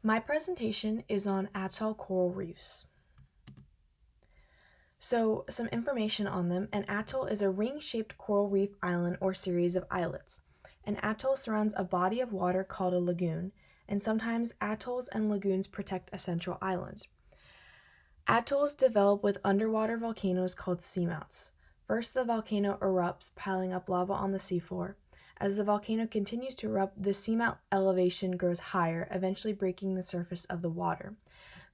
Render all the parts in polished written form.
My presentation is on atoll coral reefs. So, some information on them. An atoll is a ring-shaped coral reef island or series of islets. An atoll surrounds a body of water called a lagoon, and sometimes atolls and lagoons protect a central island. Atolls develop with underwater volcanoes called seamounts. First, the volcano erupts, piling up lava on the seafloor. As the volcano continues to erupt, the seamount elevation grows higher, eventually breaking the surface of the water.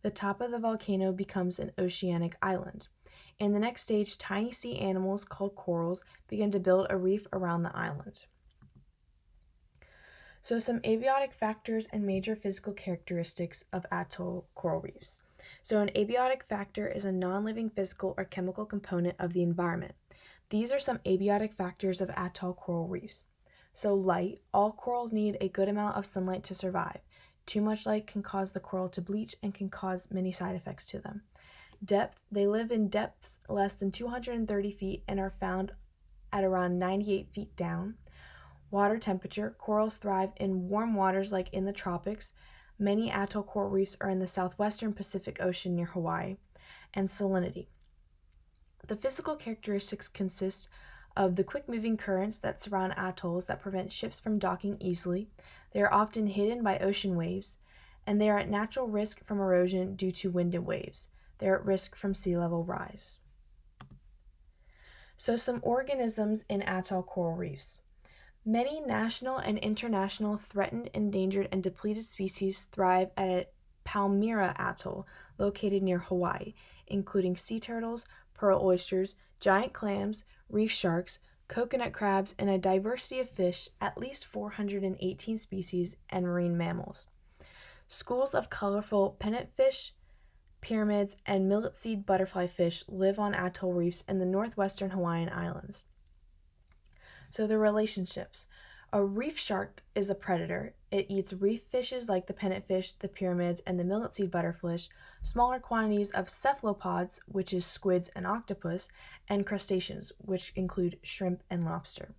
The top of the volcano becomes an oceanic island. In the next stage, tiny sea animals called corals begin to build a reef around the island. So, some abiotic factors and major physical characteristics of atoll coral reefs. So, an abiotic factor is a non living physical or chemical component of the environment. These are some abiotic factors of atoll coral reefs. So, light. All corals need a good amount of sunlight to survive. Too much light can cause the coral to bleach and can cause many side effects to them. Depth. They live in depths less than 230 feet and are found at around 98 feet down. Water temperature. Corals thrive in warm waters like in the tropics. Many atoll coral reefs are in the southwestern Pacific Ocean near Hawaii. And salinity. The physical characteristics consist of the quick-moving currents that surround atolls that prevent ships from docking easily. They are often hidden by ocean waves, and they are at natural risk from erosion due to wind and waves. They are at risk from sea level rise. So, some organisms in atoll coral reefs. Many national and international threatened, endangered, and depleted species thrive at Palmyra Atoll, located near Hawaii, including sea turtles, pearl oysters, giant clams, reef sharks, coconut crabs, and a diversity of fish, at least 418 species, and marine mammals. Schools of colorful pennantfish, pyramids, and millet seed butterfly fish live on atoll reefs in the northwestern Hawaiian Islands. So the relationships. A reef shark is a predator. It eats reef fishes like the pennantfish, the pyramids, and the millet seed butterfish, smaller quantities of cephalopods, which is squids and octopus, and crustaceans, which include shrimp and lobster.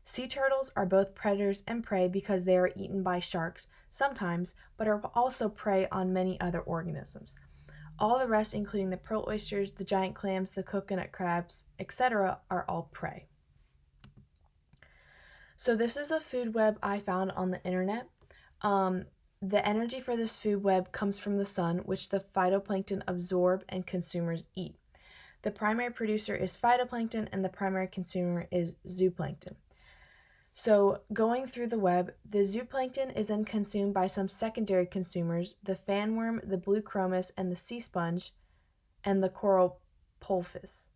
Sea turtles are both predators and prey because they are eaten by sharks sometimes, but are also prey on many other organisms. All the rest, including the pearl oysters, the giant clams, the coconut crabs, etc., are all prey. So this is a food web I found on the internet. The energy for this food web comes from the sun, which the phytoplankton absorb and consumers eat. The primary producer is phytoplankton and the primary consumer is zooplankton. So going through the web, the zooplankton is then consumed by some secondary consumers, the fanworm, the blue chromis, and the sea sponge, and the coral poultice.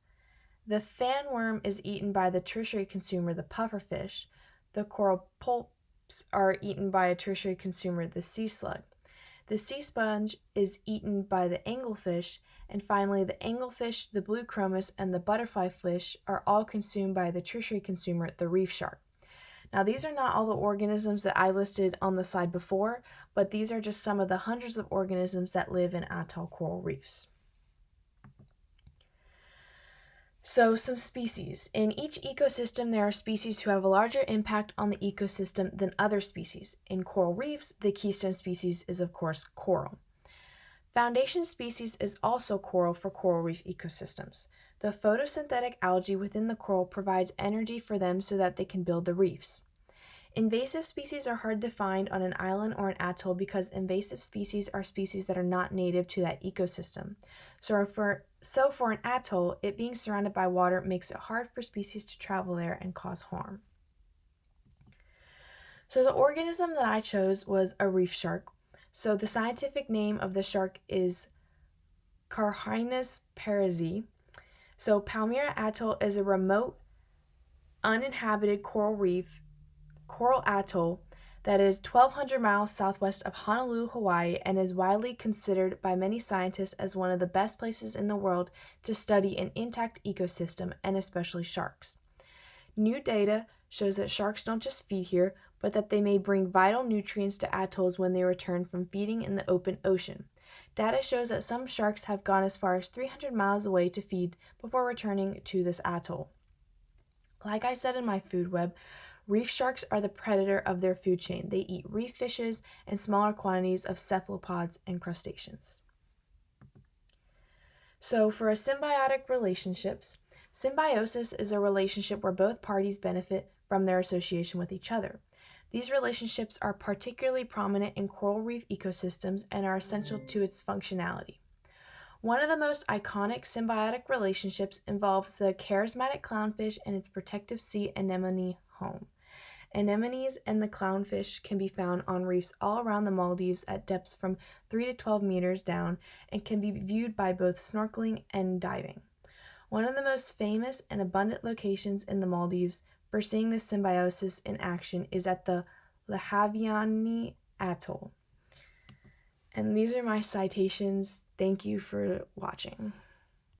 The fanworm is eaten by the tertiary consumer, the pufferfish. The coral poulps are eaten by a tertiary consumer, the sea slug. The sea sponge is eaten by the anglefish, and finally the anglefish, the blue chromis, and the butterfly fish are all consumed by the tertiary consumer, the reef shark. Now, these are not all the organisms that I listed on the slide before, but these are just some of the hundreds of organisms that live in atoll coral reefs. So, some species. In each ecosystem, there are species who have a larger impact on the ecosystem than other species. In coral reefs, the keystone species is, of course, coral. Foundation species is also coral for coral reef ecosystems. The photosynthetic algae within the coral provides energy for them so that they can build the reefs. Invasive species are hard to find on an island or an atoll because invasive species are species that are not native to that ecosystem. So for an atoll, it being surrounded by water makes it hard for species to travel there and cause harm. So the organism that I chose was a reef shark. So the scientific name of the shark is Carchinus parisi. So Palmyra Atoll is a remote, uninhabited coral atoll that is 1,200 miles southwest of Honolulu, Hawaii, and is widely considered by many scientists as one of the best places in the world to study an intact ecosystem, and especially sharks. New data shows that sharks don't just feed here, but that they may bring vital nutrients to atolls when they return from feeding in the open ocean. Data shows that some sharks have gone as far as 300 miles away to feed before returning to this atoll. Like I said in my food web, Reef sharks are the predator of their food chain. They eat reef fishes and smaller quantities of cephalopods and crustaceans. So, for a symbiotic relationships, symbiosis is a relationship where both parties benefit from their association with each other. These relationships are particularly prominent in coral reef ecosystems and are essential to its functionality. One of the most iconic symbiotic relationships involves the charismatic clownfish and its protective sea anemone home. Anemones and the clownfish can be found on reefs all around the Maldives at depths from 3 to 12 meters down and can be viewed by both snorkeling and diving. One of the most famous and abundant locations in the Maldives for seeing this symbiosis in action is at the Lahaviani Atoll. And these are my citations. Thank you for watching.